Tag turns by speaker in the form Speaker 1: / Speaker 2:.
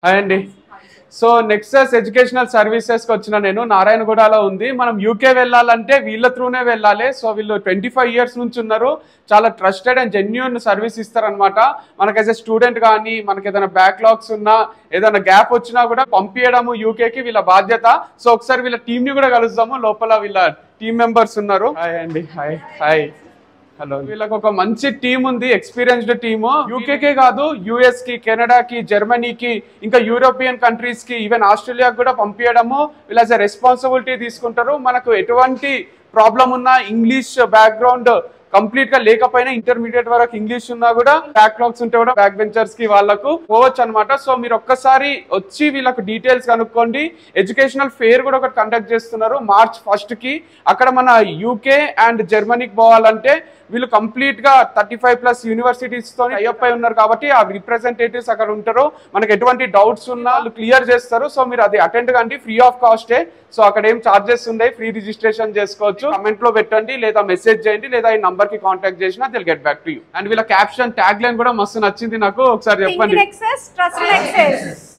Speaker 1: Hi అండి. So Nexus educational సర్వీసెస్కి వచ్చిన నేను నారాయణగూడలో ఉంది. మనం యూకే వెళ్ళాలంటే వీళ్ళ త్రూనే వెళ్ళాలి. సో వీళ్ళు 25 years నుంచి ఉన్నారు. చాలా ట్రస్టెడ్ అండ్ జెన్యూన్ సర్వీస్ ఇస్తారనమాట. మనకి యాజ్ ఎ స్టూడెంట్ కానీ మనకి ఏదైనా బ్యాక్లాగ్స్ ఉన్నా ఏదైనా గ్యాప్ వచ్చినా కూడా పంపించడము యూకేకి వీళ్ళ బాధ్యత. సో ఒకసారి వీళ్ళ టీంని కూడా కలుద్దాము. లోపల వీళ్ళ టీమ్ మెంబర్స్ ఉన్నారు. హాయ్ అండి. Hi hi hello. వీళ్ళకి ఒక మంచి టీం ఉంది, ఎక్స్పీరియన్స్డ్ టీము. యూకేకే కాదు, యుఎస్ కి, కెనడాకి, జర్మనీకి, ఇంకా యూరోపియన్ కంట్రీస్ కి, ఈవెన్ ఆస్ట్రేలియాకి కూడా పంపించడము వీళ్ళ రెస్పాన్సిబిలిటీ తీసుకుంటారు. మనకు ఎటువంటి ప్రాబ్లం ఉన్నా ఇంగ్లీష్ బ్యాక్గ్రౌండ్ కంప్లీట్ గా లేకపోయినా ఇంటర్మీడియట్ వరకు ఇంగ్లీష్ ఉన్నా కూడా బ్యాక్లాగ్స్ ఉంటే కూడా బ్యాక్ బెంచర్స్ కి వాళ్ళకు పోవచ్చు అనమాట. సో మీరు ఒక్కసారి వచ్చి వీళ్ళకు డీటెయిల్స్ కనుక్కోండి. ఎడ్యుకేషనల్ ఫేర్ కూడా ఒకటి కండక్ట్ చేస్తున్నారు March 1st కి. అక్కడ మన యూకే అండ్ జర్మనీకి పోవాలంటే వీళ్ళు కంప్లీట్ గా 35+ యూనివర్సిటీస్ తో టైఅప్ అయి ఉన్నారు కాబట్టి ఆ రిప్రజెంటేటివ్స్ అక్కడ ఉంటారు. మనకి ఎటువంటి డౌట్స్ ఉన్నా వాళ్ళు క్లియర్ చేస్తారు. సో మీరు అది అటెండ్ కండి, ఫ్రీ ఆఫ్ కాస్టే. సో అక్కడ ఏం చార్జెస్ ఉన్నాయి, ఫ్రీ రిజిస్ట్రేషన్ చేసుకోవచ్చు. కమెంట్ లో పెట్టండి లేదా మెసేజ్ చేయండి లేదా ఈ నంబర్ కి కాంటాక్ట్ చేసినా they'll get back to you. And వీళ్ళ క్యాప్షన్ ట్యాగ్ లైన్ కూడా మస్తు నచ్చింది నాకు, ఒకసారి చెప్పండి.